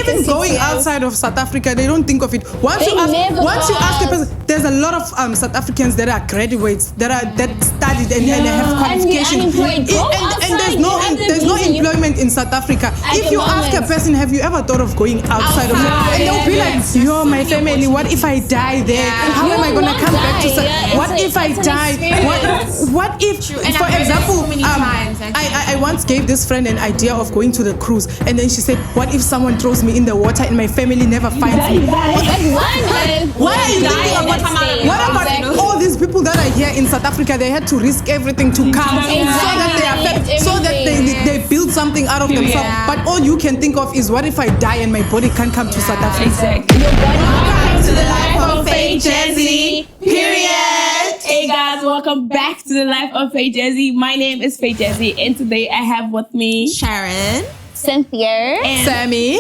even going outside of South Africa, they don't think of it. Once you ask a person, there's a lot of South Africans that are graduates that studied and have qualifications. And there's no employment in South Africa. If you ask a person, have you ever thought of going outside of it? And they'll be like, yo, my family, what if I die there? How am I gonna come back to South Africa? What if I die? What if, for example, I once gave this friend an idea of going to the cruise, and then she said, what if someone throws me in the water and my family never finds me? What are you thinking about? What about all these people that are here in South Africa? They had to risk everything to come so that they build something out of themselves. But all you can think of is, what if I die and my body can't come to South Africa? Exactly. Welcome to the life of Faith Jezi. Period. Hey guys, welcome back to the life of Faith Jezi. My name is Faith Jezi, and today I have with me Sharon, Cynthia, and Sammy.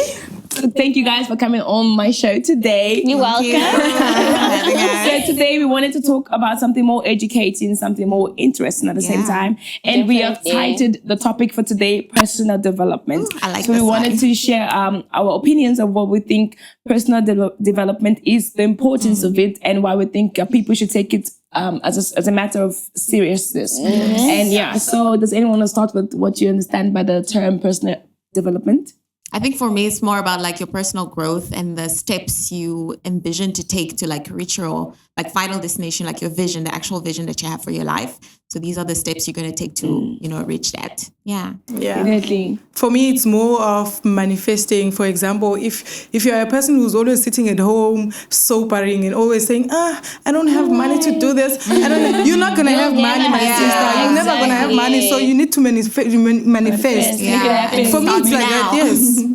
Thank you guys for coming on my show today. You're welcome. So today we wanted to talk about something more educating, something more interesting at the same time. And we have titled the topic for today, personal development. I like so we wanted to share our opinions of what we think personal development is, the importance of it, and why we think people should take it as a matter of seriousness. And so does anyone want to start with what you understand by the term personal development? I think for me, it's more about like your personal growth and the steps you envision to take to like reach your like final destination, like your vision, the actual vision that you have for your life. So these are the steps you're going to take to, reach that. Yeah. Definitely. For me, it's more of manifesting. For example, if you're a person who's always sitting at home, sobering and always saying, I don't have money to do this. You're not going to have money, my sister. You're never going to have money. So you need to manifest. Yeah. For me, it's like that, yes.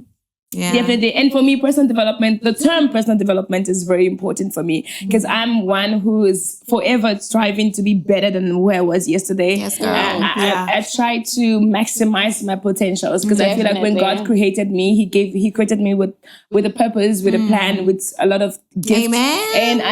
Yeah. Definitely. And for me, personal development, the term personal development is very important for me because I'm one who is forever striving to be better than where I was yesterday. Yes, girl. I try to maximize my potentials because I feel like when God created me, He created me with a purpose, with a plan, with a lot of gifts. Amen. And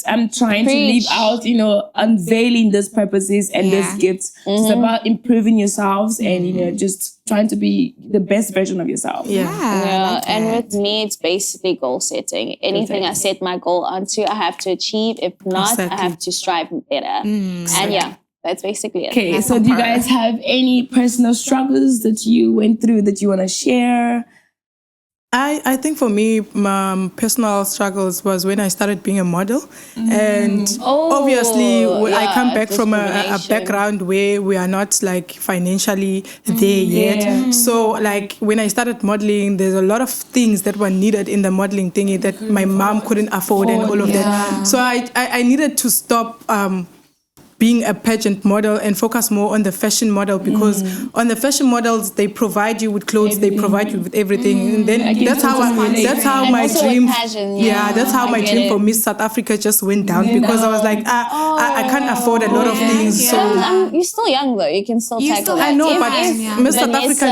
I'm trying to live out, unveiling those purposes and those gifts. It's about improving yourselves and, just trying to be the best version of yourself. And with me, it's basically goal setting. Anything I set my goal onto, I have to achieve. If not, I have to strive better. And that's basically it. Okay, so do you guys have any personal struggles that you went through that you want to share? I think for me, personal struggles was when I started being a model. And obviously, I come back from a background where we are not like financially there yet. So like when I started modeling, there's a lot of things that were needed in the modeling thingy that my mom couldn't afford and all of that. So I needed to stop being a pageant model and focus more on the fashion model because on the fashion models they provide you with clothes, they provide you with everything, and then that's how my dream. That's how my dream for Miss South Africa just went down because I was like, I can't afford a lot of things. So you're still young though. You can still tackle it. I know, but Miss South Africa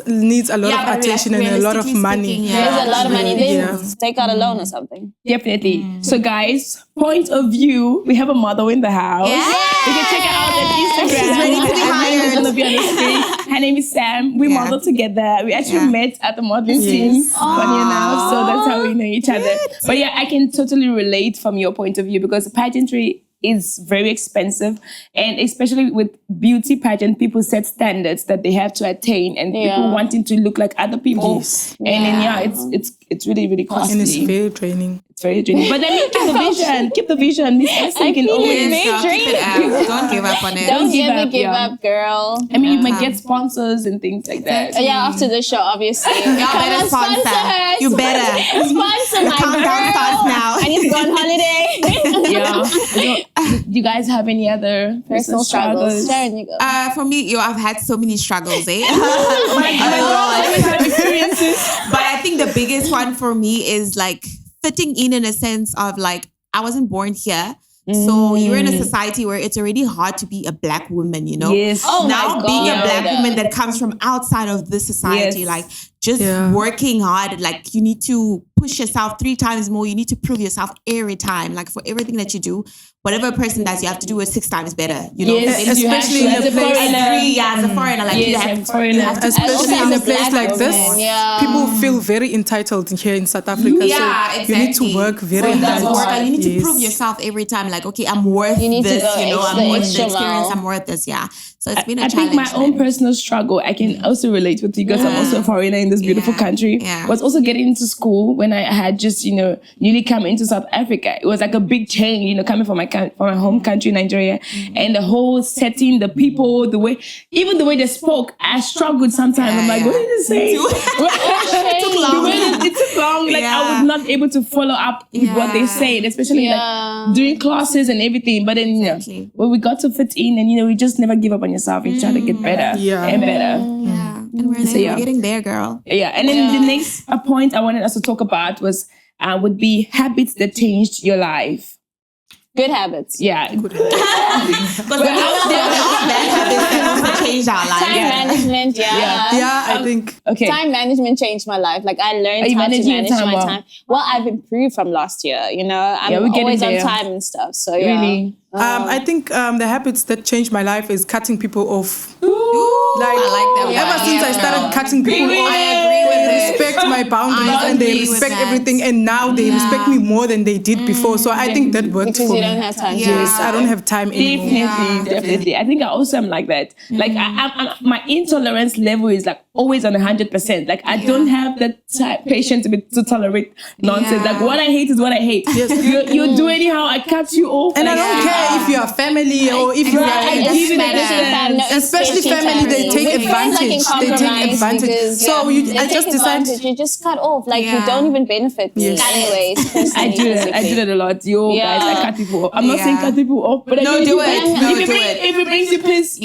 needs a lot of attention and a lot of money. There's a lot of money. Then take out a loan or something. Definitely. So guys, point of view, we have a model in the house. You can check her out on Instagram. She's ready to be hired. It's gonna be on the screen. Her name is Sam. We model together. We actually met at the modeling team. Funny enough, so that's how we know each other. But I can totally relate from your point of view because pageantry is very expensive, and especially with beauty pageant, people set standards that they have to attain, and people wanting to look like other people. And then it's really, really costly. And it's very draining. It's very draining. But then keep the vision. Miss Esther can always keep it up. Don't give up on it. Don't give up, girl. I mean, you might get sponsors and things like that. After the show, obviously. Y'all better sponsor her. You better. Sponsor my countdown starts now. I need to go on holiday. Do you guys have any other personal struggles? Sharon, you go. For me, I've had so many struggles, eh? But I think the biggest one for me is like fitting in a sense of like, I wasn't born here. So you're in a society where it's already hard to be a black woman, Yes. Now being a black woman that comes from outside of this society, like just working hard. Like you need to push yourself 3 times more. You need to prove yourself every time. Like for everything that you do, whatever a person does, you have to do it 6 times better. You know, especially in a place. As a foreigner, like you have to, especially in a place like this, people feel very entitled here in South Africa. So you need to work very hard. You need to prove yourself every time. Like, okay, I'm worth this. I'm worth the experience. I'm worth this. Yeah. So it's been a challenge. I think my own personal struggle, I can also relate with you because I'm also a foreigner in this beautiful country. Was also getting into school when I had just, newly come into South Africa. It was like a big change, coming from my home country, Nigeria, and the whole setting, the people, even the way they spoke, I struggled sometimes. I'm like, what did they say? It took long. It took long. Like I was not able to follow up with what they said, especially like during classes and everything. But then, when we got to fit in and, we just never give up on yourself and try to get better and better. And we're getting there, girl. Yeah. And then the next point I wanted us to talk about would be habits that changed your life. Good habits. Yeah. Good habits. But there are bad habits that also changed our life. Time management, I think. Okay. Time management changed my life. Like I learned how to manage my time. Well, I've improved from last year, I'm always on time and stuff. So Really? I think the habits that changed my life is cutting people off. I like that. Ever since I started cutting people off, I agree with they respect my boundaries and they respect everything, and now they respect me more than they did before. So I think that worked because for me. You don't have time. Yes, I don't have time anymore. Definitely. I think I also am like that. Like I'm my intolerance level is like always on 100%. Like I don't have the patience to tolerate nonsense. Like what I hate is what I hate. Yes. you do anyhow, I cut you off. And I don't care if you're family or if you're especially family, they take advantage. So I just decided you just cut off. Like you don't even benefit me anyways. I do that a lot. Guys, I cut people off. I'm not saying cut people off, but if it brings you peace, if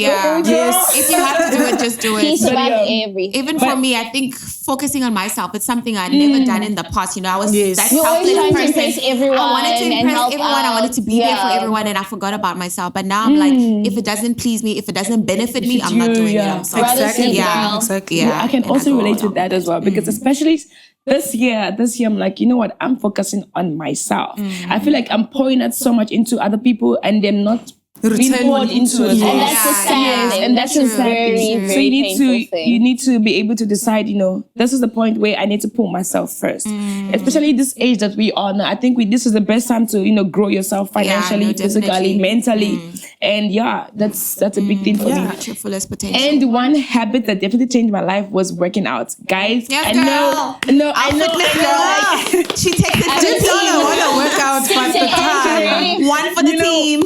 you have to do it, just do it. Peace about everything. Even for me, I think focusing on myself, it's something I'd never done in the past. I was that selfless person. To impress everyone. I wanted to impress everyone. I wanted to be there for everyone, and I forgot about myself. But now I'm like, if it doesn't please me, if it doesn't benefit me, I'm not doing it. I'm sorry. Exactly. I can also relate with that as well because especially this year, I'm like, you know what? I'm focusing on myself. I feel like I'm pouring out so much into other people and they're not being poured into it. And that's a sad thing. And that's a very, very so you need to be able to decide, this is the point where I need to put myself first. Especially this age that we are now. I think this is the best time to, grow yourself financially, physically, mentally. And that's a big thing for me. Reach your fullest potential. And one habit that definitely changed my life was working out. Guys, I know. She takes it to the team. I want to work out for the time. One for the team.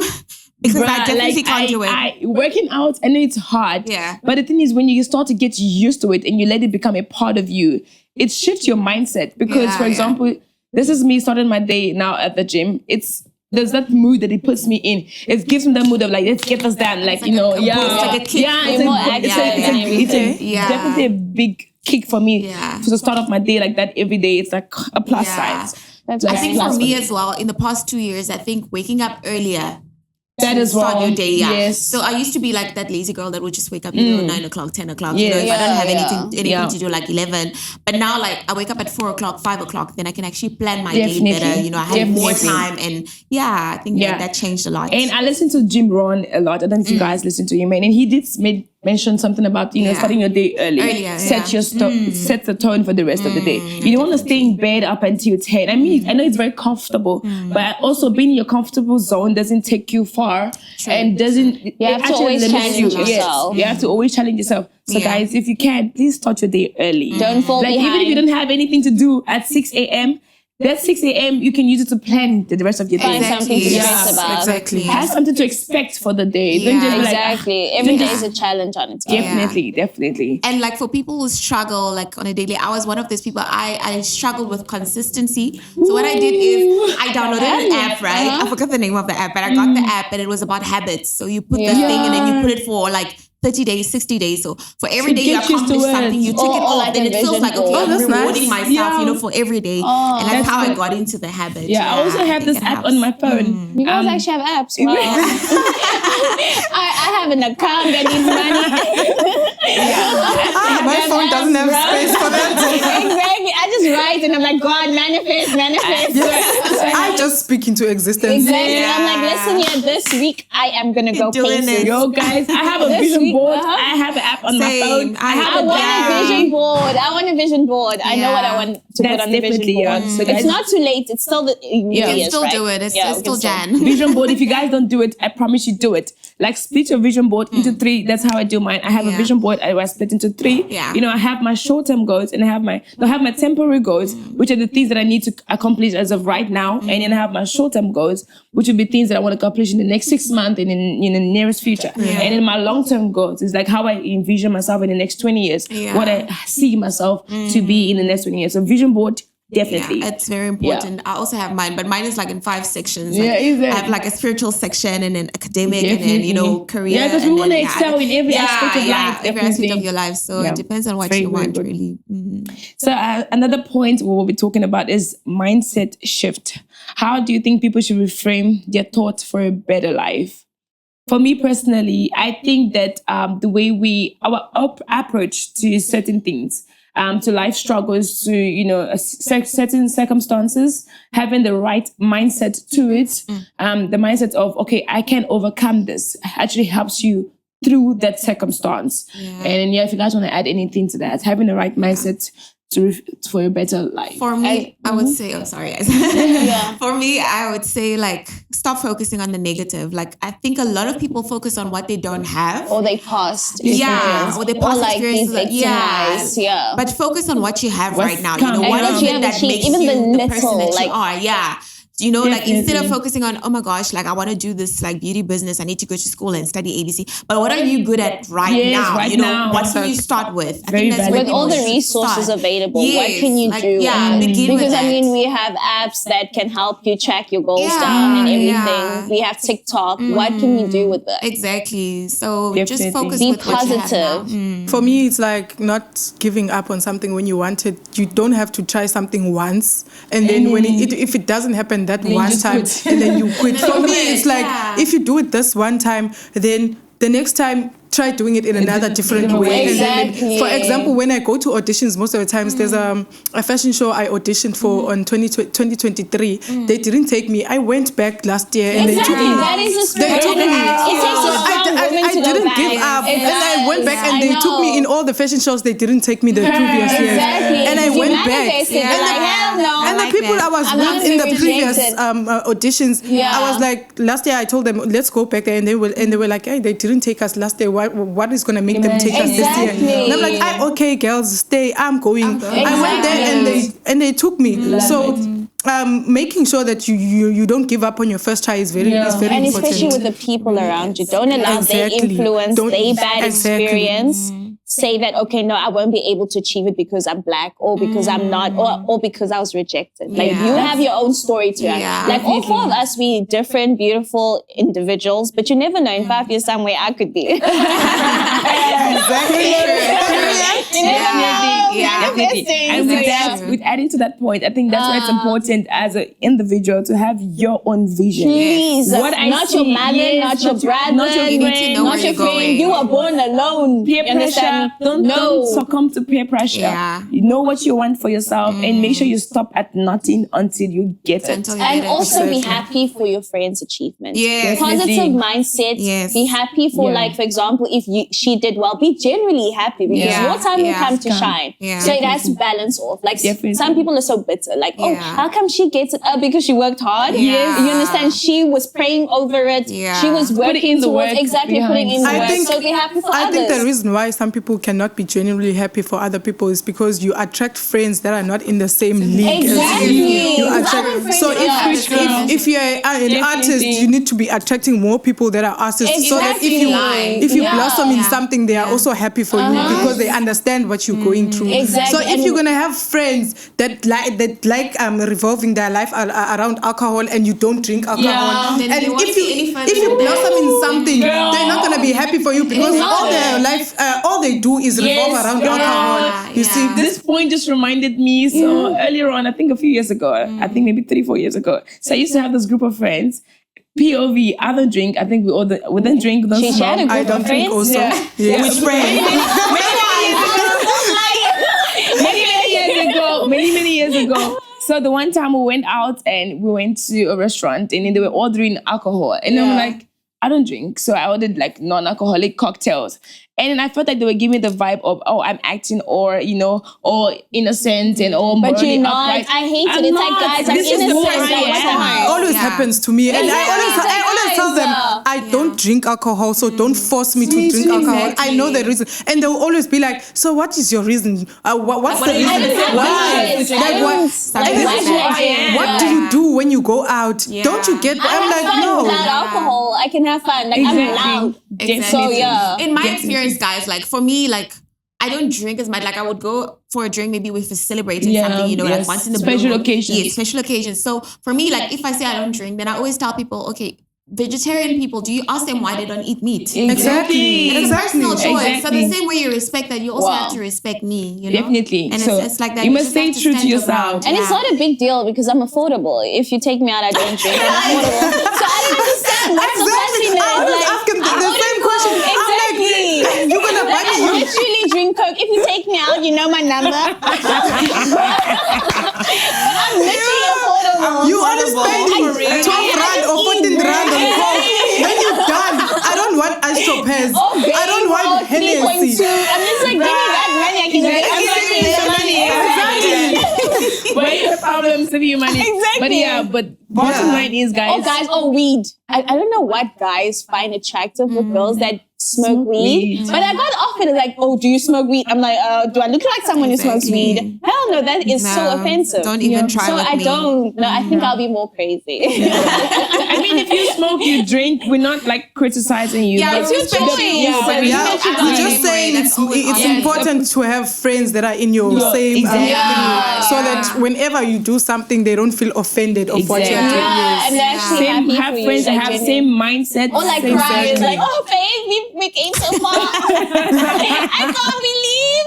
Because I definitely can't do it. Working out, I know it's hard. Yeah. But the thing is, when you start to get used to it and you let it become a part of you, it shifts your mindset. Because, for example, this is me starting my day now at the gym. There's that mood that it puts me in. It gives me that mood of like, let's get this done. Like, It's like a kick. It's definitely a big kick for me to start off my day like that every day. It's like a plus size. I think for me as well, in the past 2 years, I think waking up earlier that is start wrong. Your day, Yes. So I used to be like that lazy girl that would just wake up, 9 o'clock, 10 o'clock. If I don't have anything to do, like 11. But now, like I wake up at 4 o'clock, 5 o'clock, then I can actually plan my day better. I have more time, and I think that changed a lot. And I listen to Jim Rohn a lot. I don't know if you guys listen to him, and he did mention something about starting your day early. Set the tone for the rest of the day. You don't want to stay in bed up until 10. I mean, I know it's very comfortable, but also being in your comfortable zone doesn't take you far and doesn't. You have to always challenge yourself. Yes, you have to always challenge yourself. So guys, if you can, please start your day early. Don't fall behind. Even if you don't have anything to do at 6 a.m., that 6 a.m. you can use it to plan the rest of your day. Find something to stress about. Exactly. Have something to expect for the day. Don't just exactly. Every day is a challenge on its own. Definitely. And like for people who struggle like on a daily, I was one of those people. I struggled with consistency. So what I did is I downloaded an app, right? I forgot the name of the app, but I got the app and it was about habits. So you put this thing and then you put it for like 30 days, 60 days. So for every day you get used to accomplish it. something, you tick it off, like then a it feels vision like, okay, board. I'm that's rewarding nice. myself, you know, for every day. And that's how I got into the habit. Yeah, I also have this app on my phone. You guys actually have apps. Wow. I have an account that needs money. My phone doesn't have space for that. Exactly. I just write and I'm like, God, manifest. I just speak into existence. Exactly. I'm like, listen here, this week I am gonna go doing places. it. Yo, guys, I have a vision board. I have an app on my phone. I want a vision board. I want a vision board. I know what I want to put on the vision board. So It's guys, not too late. It's still the You can still right? do it. It's Yeah, we still can Jan. vision board. If you guys don't do it, I promise you do it. Like split your vision board into 3. That's how I do mine. I have a vision board. I split into 3. Yeah. You know, I have my short-term goals and I have my temporary goals, which are the things that I need to accomplish as of right now. And then I have my short-term goals, which will be things that I want to accomplish in the next 6 months and in the nearest future. And then my long-term goals is like how I envision myself in the next 20 years, what I see myself to be in the next 20 years. So vision board, definitely. Yeah, it's very important. I also have mine, but mine is like in 5 sections. Yeah, Like, exactly. I have like a spiritual section and an academic and then, you know, career. Yeah, because we and want to then, excel in every aspect of life. every aspect of your life. So it depends on what Very, you very want, good. really. So another point we'll be talking about is mindset shift. How do you think people should reframe their thoughts for a better life? For me personally, I think that the way our approach to certain things, to life struggles, to, you know, certain circumstances, having the right mindset to it, the mindset of, okay, I can overcome this, actually helps you through that circumstance. And if you guys want to add anything to that, having the right mindset for a better life. For me, I would say, oh, sorry guys. For me, I would say like, stop focusing on the negative. Like, I think a lot of people focus on what they don't have. Or they past Yeah, or they past like these experiences. victimized, But focus on what you have What's right now. You coming. know, what And is what you it have that achieved, makes even you the the person little, that like- you are. Yeah. You know, like instead of Definitely. focusing on, oh my gosh, like I want to do this like beauty business, I need to go to school and study ABC. But what are you good at now? Right You know, now. what can you start with? I Very think that's valid. where with all the people should resources start. available, what Yes, can you like, do? yeah, begin with Because I that. mean, we have apps that can help you track your goals Yeah, down and everything. yeah. We have TikTok. What can you do with that? Exactly. So just Definitely. focus Be with what you have now. positive. For me, it's like not giving up on something when you want it. You don't have to try something once, and then when if it doesn't happen that one just time, quit. and then you quit. For me, it's like Yeah. if you do it this one time, then the next time try doing it in another different way. And then Exactly. for example, when I go to auditions, most of the times there's a fashion show I auditioned for on 2023. They didn't take me. I went back last year and they took Exactly. me. That is a They spirit. took me. It takes a strong woman I to go didn't back. give up. It And I went does. back and I they took me know. in all the fashion shows. They didn't take me the previous years. Exactly. And I You went back. manifested. You're like, hell no. And the like people that. I was I'm not with in the being previous rejected. auditions, Yeah. I was like, last year I told them, let's go back there. And they were like, hey, they didn't take us last year. What is going to make them take us this year? Exactly. And I'm like, okay, girls, stay. I'm going. I went there Exactly. and they took me. So making sure that you don't give up on your first try is very And important. especially with the people around you. Don't allow their Exactly. influence, Don't- their bad exactly. experience. Say that, okay, no, I won't be able to achieve it because I'm black or because I'm not or because I was rejected. Like Yeah. you have your own story to write. Yeah. Like all 4 of us, we different, beautiful individuals, but you never know in 5 years time where I could be. You never know. Manifesting. And with that, with adding to that point, I think that's why it's important as an individual to have your own vision. Please, not your mother, not your brother, not your You need to friend, know not where your you're friend. going. You were born alone. peer You understand pressure. me? Don't succumb to peer pressure. Yeah. You know what you want for yourself and make sure you stop at nothing until you get it. Until you And get it. also be happy for your friend's achievement. Yes. Positive Definitely. mindset. Yes. Be happy for, Yeah. like, for example, if she did well, be genuinely happy because Yeah. your time will Yeah. come to shine. Yeah. So it has to balance off. Like Definitely. some people are so bitter. Like, oh, Yeah. how come she gets it? Because she worked hard. Yeah. You understand? She was praying over it. Yeah. She was Put it working in the towards work exactly behind. putting in the I work. think- So be happy for I others. think the reason why some people people cannot be genuinely happy for other people is because you attract friends that are not in the same league as you. So if you're an artist, you need to be attracting more people that are artists, so that if you blossom in something, they are also happy for you because they understand what you're going through. So if you're gonna have friends that like revolving their life around alcohol and you don't drink alcohol, and if you blossom in something, they're not gonna be happy for you because all their life, all they do is revolve around alcohol. You see, this point just reminded me. So earlier on, I think a few years ago, I think maybe 3-4 years ago. So I used to have this group of friends. POV, I don't drink. I think we don't drink. Don't smoke. I don't drink also. Which friend? Many years ago. So the one time we went out and we went to a restaurant and then they were ordering alcohol. And I'm like, I don't drink. So I ordered like non-alcoholic cocktails. And then I felt like they were giving me the vibe of, oh, I'm acting or innocent and all. But you're not. Upright. I hate it. It's like, guys, I'm innocent. It always happens to me. And I always tell them, I don't drink alcohol, so don't force me to drink alcohol. I know the reason. And they'll always be like, so what is your reason? What's the reason? Why? What do you do when you go out? Don't you get... I'm like, no. Without alcohol, I can have fun. Like, I'm loud. Exactly. So, yeah. In my experience, guys, like for me, like I don't drink as much. Like I would go for a drink maybe with celebrating something, like once in the special occasion. Yeah, special occasions. So for me, like if I say I don't drink, then I always tell people, okay, vegetarian people, do you ask them why they don't eat meat? Exactly. It's a personal choice. So the same way you respect that, you also have to respect me, you know? Definitely. And so it's like that. You must stay true to yourself. And it's not a big deal because I'm affordable. If you take me out, I don't drink. I'm affordable. So I don't understand. What's the flashiness? I always ask him the same question. Exactly. I'm like, you're going to buy me. I literally drink Coke. If you take me out, you know my number. But I'm literally affordable. You always spending 12 rand or 14 rand on Coke. When you're done, I don't want Astro Pez. I don't want Hennessy. I'm just like, give me that money. I can get money. Where you have problems to you money. Exactly. But bottom line is, guys. Weed. I don't know what guys find attractive with girls that smoke weed. But I got offered like, oh, do you smoke weed? I'm like, do I look like someone who smokes weed? Hell no, that is so offensive. Don't even try so with I me. don't. No, I think I'll be more crazy. I mean, if you smoke, you drink, we're not like criticizing you. Yeah, it's your choice. We're just saying it's important to have friends that are in your same so that whenever you do something, they don't feel offended of what you're doing. And they're actually have friends that have same mindset. Or like cries, like, oh, babe, we came so far. I can't believe.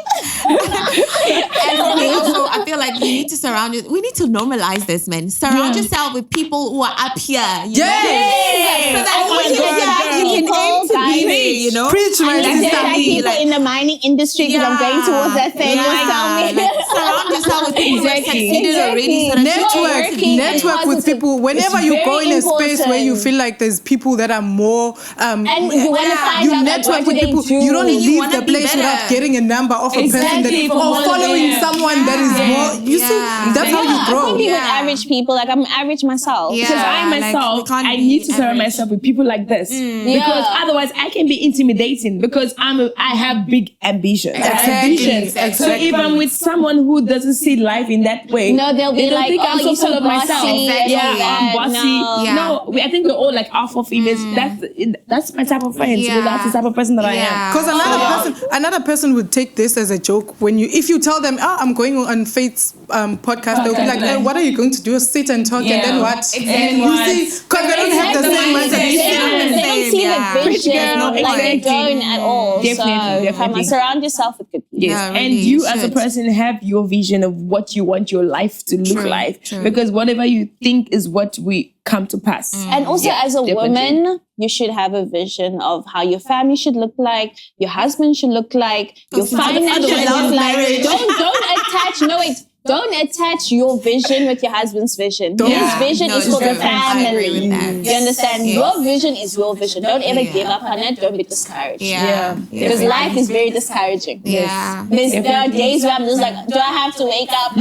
And for me also, I feel like we need to normalize this, man. Surround yourself with people who are up here. Yes. So that when you're here, you can aim to be there, you know? Preach, my sister. People in the mining industry because I'm going towards that thing. Surround yourself with people who have succeeded already. So network with people. Whenever you go in a space where you feel like there's people that are more and you want to find out network with people. You don't leave the place without getting a number of a person or following someone that is more. You see, that's how you grow. I think with average people, like I'm average myself. Because I need to surround myself with people like this. Because otherwise I can be intimidating because I have big ambitions. So if I'm with someone who doesn't see life in that way, they'll be like, think I'm so full of myself. I'm bossy. No, I think we're all like alpha females. That's my type of friends. That's the type of person that I am. Because another person would take this as a joke if you tell them, I'm going on Faith's podcast, they'll be like, what are you going to do? Sit and talk and then what? Exactly. You see, because they don't have the same mindset. They don't see the vision, like they don't at all. Definitely. Surround yourself with good people. Yes, and you as a person have your vision of what you want your life to look like. Because whatever you think is what we come to pass. And also as a woman, you should have a vision of how your family should look like, your husband should look like, your finances should look like. Don't attach your vision with your husband's vision. His vision is for the family. You understand? Your vision is your vision. Don't ever give up on it. Don't be discouraged. Because life is very discouraging. There are days where I'm just like, do I have to wake up?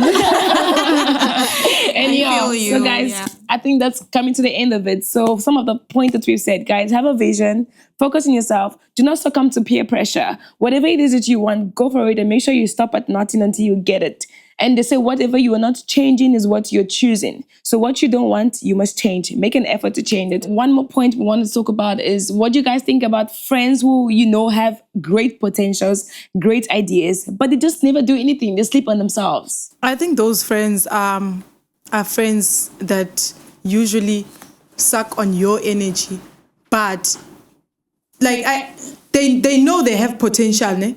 And so guys, I think that's coming to the end of it. So some of the points that we've said, guys, have a vision, focus on yourself, do not succumb to peer pressure. Whatever it is that you want, go for it and make sure you stop at nothing until you get it. And they say whatever you are not changing is what you're choosing. So what you don't want, you must change. Make an effort to change it. One more point we want to talk about is what do you guys think about friends who, have great potentials, great ideas, but they just never do anything. They sleep on themselves. I think those friends are friends that usually suck on your energy, but they know they have potential,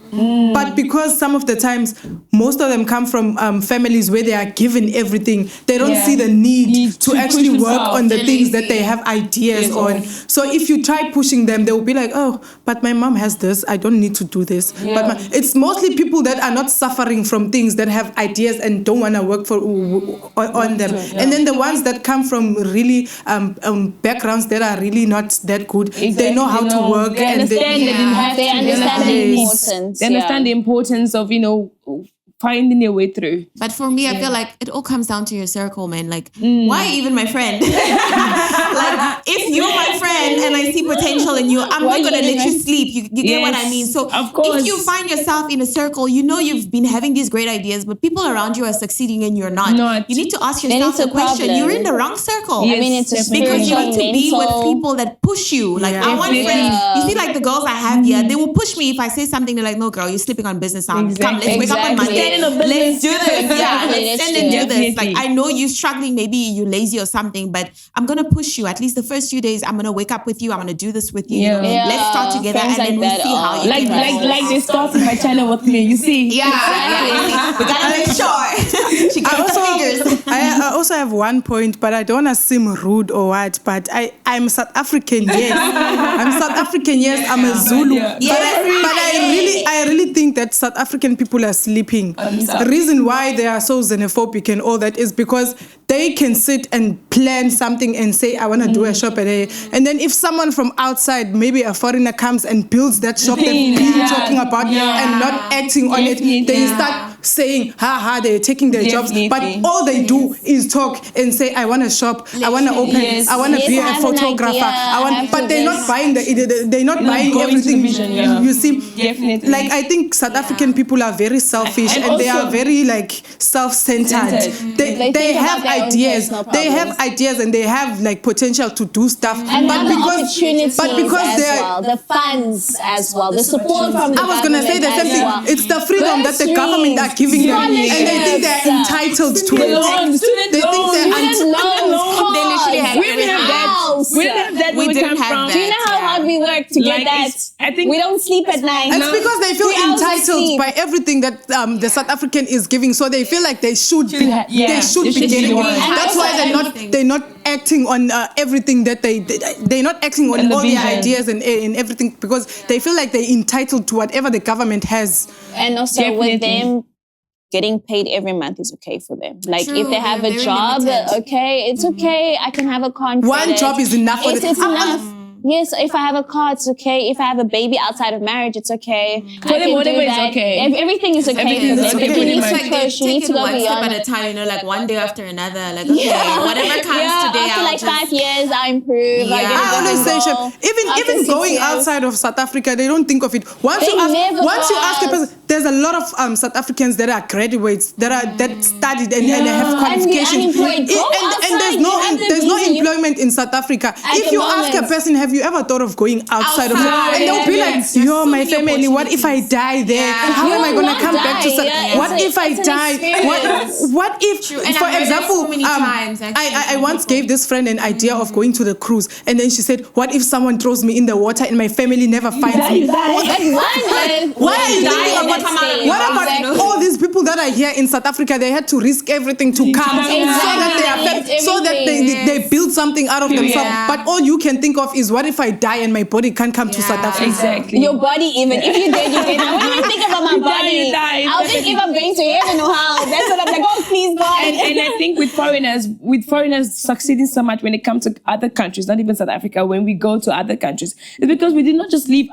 but because some of the times, most of them come from families where they are given everything, they don't see the need to actually work on the things that they have ideas on. So if you try pushing them, they will be like, oh, but my mom has this, I don't need to do this. But it's mostly people that are not suffering from things, that have ideas and don't want to work on them. And then the ones that come from really backgrounds that are really not that good, they know how to work. They understand they understand the importance. They understand the importance of, finding your way through. But for me, I feel like it all comes down to your circle, man. Like, why even my friend? Like, if you're my friend and I see potential in you, I'm not going to let you sleep. You get what I mean? So if you find yourself in a circle, you've been having these great ideas, but people around you are succeeding and you're not. You need to ask yourself the question. You're in the wrong circle. Yes, I mean, it's because you need to be with people that push you. Like, I want friends. You see, like the girls I have here, they will push me if I say something. They're like, no, girl, you're sleeping on business now. Come, let's wake up on Monday. Let's do this. Let's stand and do this. Like, I know you're struggling, maybe you're lazy or something, but I'm gonna push you. At least the first few days, I'm gonna wake up with you. I'm gonna do this with you. Let's start together, and then we'll see how you like they started my channel with me. You see? Yeah. We gotta make sure. She got the fingers. I also have one point, but I don't want to seem rude or what. But I'm South African. Yes, I'm South African. Yes, I'm a Zulu. But I really think that South African people are sleeping. The reason why they are so xenophobic and all that is because they can sit and plan something and say, I want to do a shop at A. And then if someone from outside, maybe a foreigner, comes and builds that shop they've been talking about and not acting on it, they start saying, they're taking their jobs. But all they do is talk and say, I want a shop, I want to open, I want to be a photographer. But they're not buying they're not buying everything. You see? Definitely. Like, I think South African people are very selfish and they are very self-centered. They have ideas. They have ideas and they have potential to do stuff. And but because the funds as well, the support from the I was gonna say the same thing. It's the freedom that the government are giving them, and they think they're entitled to it. They think they're entitled. They literally have that. We didn't have that. Do you know how hard we work to get that? I think we don't sleep at night. It's because they feel entitled by everything that the South African is giving, so they feel like they should be getting it. That's why they're not acting on everything that they're not acting on all their ideas and everything, because they feel like they're entitled to whatever the government has. And also with them, getting paid every month is okay for them. Like, if they have a job, it's okay. I can have a contract. One job is enough for them. It's enough. Yes, if I have a car, it's okay. If I have a baby outside of marriage, it's okay. For them, whatever is okay. Everything is okay for them. But you need to push. You need to go beyond. One step at a time, like one day after another. Like, okay, whatever comes today, after 5 years, I improve. I always say, even going outside of South Africa, they don't think of it. Once you ask a person, there's a lot of South Africans that are graduates, that studied and have qualifications. And there's no employment in South Africa. If you ask a person, have you ever thought of going outside of it? And they'll be like, my family, what if I die there? How am I going to come back to South Africa? What if I die? What if, for example, I once gave this friend an idea of going to the cruise, and then she said, what if someone throws me in the water and my family never finds me? Why are you thinking about what about all these people that are here in South Africa? They had to risk everything to come so that they build something out of themselves. But all you can think of is, what if I die and my body can't come to South Africa? Exactly. Your body, even if you did, I won't even think about my body. I'll think if I'm going to heaven or hell. That's what I'm like. Oh, please, God. And I think with foreigners succeeding so much when it comes to other countries, not even South Africa, when we go to other countries, it's because we did not just leave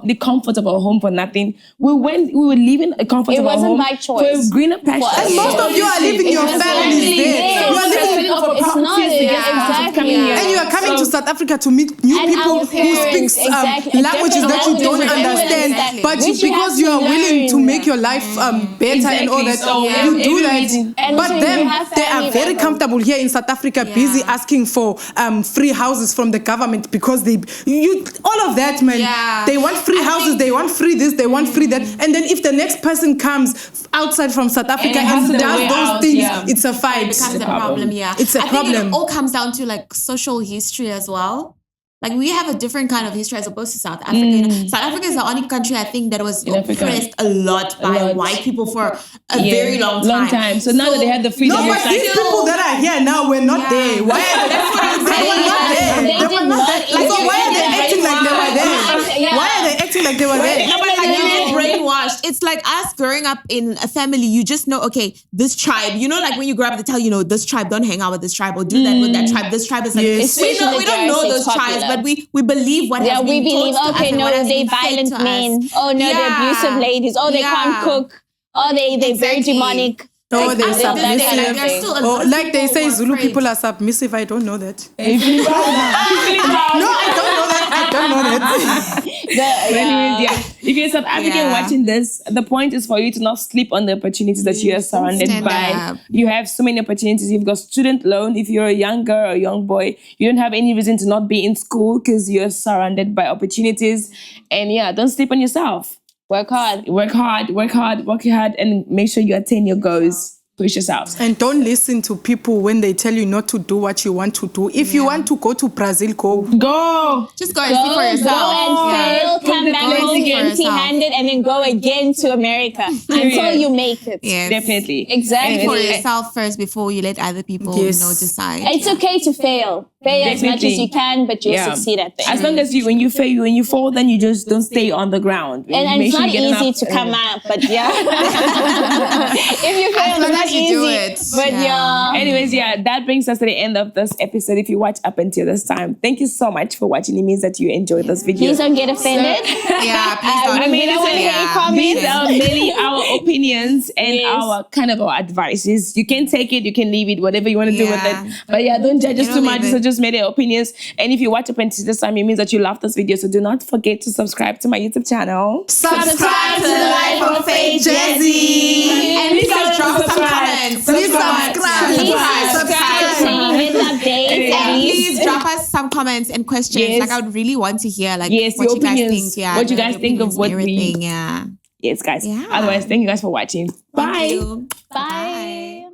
the comfort of our home for nothing. We were leaving a comfort of our home. It wasn't by choice. For greener pastures. And most of you are leaving your families there. You are living it's not. South Africa to meet new And people our who parents, speak exactly. languages that you don't Different understand. languages. But Which you because have you to are willing to learn. make your life better and all Exactly. that, So, you do that. And But so you them, have they are family very members. comfortable here in South Africa, busy asking for free houses from the government because all of that, man. Yeah. They want free houses, they want free this, they want free that. And then if the next person comes outside from South Africa has and to does way those out, things, yeah. it's a fight. It becomes a problem, yeah. It's a I think problem. it all comes down to like social history as well. Like we have a different kind of history as opposed to South Africa. You know, South Africa is the only country I think that was oppressed a lot by white people for a very long time. So now that they have the freedom, No, but it's like, these people that are here now were not there. Why? That's what I'm They saying. were not there. They They were did not not there. Like, so why are they acting like they were there? Yeah. Why are they acting like they were there? No, but like you get brainwashed. It's like us growing up in a family. You just know, okay, this tribe. You know, like when you grow up, they tell you know this tribe. Don't hang out with this tribe or do that with that tribe. This tribe is like Yes. we don't know those tribes, but we believe what has we been believe, taught to okay, us and no, what has they been said violent to men. us. Oh, no, they're abusive ladies. Oh, they can't cook. Oh, they're very Exactly. demonic. Oh, Like, they're after this, submissive. like, there's still a lot Oh, of like they people say, who are Zulu afraid. people are submissive. I don't know that. if you No, I don't know that. I don't know that. Anyways, yeah. If you're South African watching this, the point is for you to not sleep on the opportunities that you are surrounded Stand by. up. You have so many opportunities. You've got student loan. If you're a young girl or a young boy, you don't have any reason to not be in school because you're surrounded by opportunities. And yeah, don't sleep on yourself. Work hard. Work hard, and make sure you attain your goals. Push yourself. And don't listen to people when they tell you not to do what you want to do. If you want to go to Brazil, go. Go. Just go and see for yourself. Go and fail, come back Go and home see for empty-handed, and then go again to America until you make it. Yes. Definitely. Exactly. For yourself first before you let other people decide. It's okay to fail. Fail as much as you can, but you'll succeed at As things. long as when you fall, then you just don't stay on the ground. And Make it's sure not you get easy enough- to come up, but yeah. If you fail, As long it's not as you do easy. it. But yeah. Anyways, that brings us to the end of this episode. If you watch up until this time, thank you so much for watching. It means that you enjoyed this video. Please don't get offended. Yeah, please don't. I mean, don't want to hear any comments. these are mainly our opinions and Yes. our kind of our advices. You can take it, you can leave it, whatever you want to do with Yeah. it. But yeah, don't judge us don't too much. leave These it. are just made opinions. And if you watch up until this time, it means that you love this video. So do not forget to subscribe to my YouTube channel. Subscribe to the Life of Faith, Jezi. And please drop some comments. Please subscribe. And please drop us some comments and questions. Yes. Like I would really want to hear like Yes, what your you guys opinions. think. Yeah, What you your guys think of opinions what and we- everything. Yeah. Yes, guys. Yeah. Otherwise, thank you guys for watching. Bye. Thank you. Bye.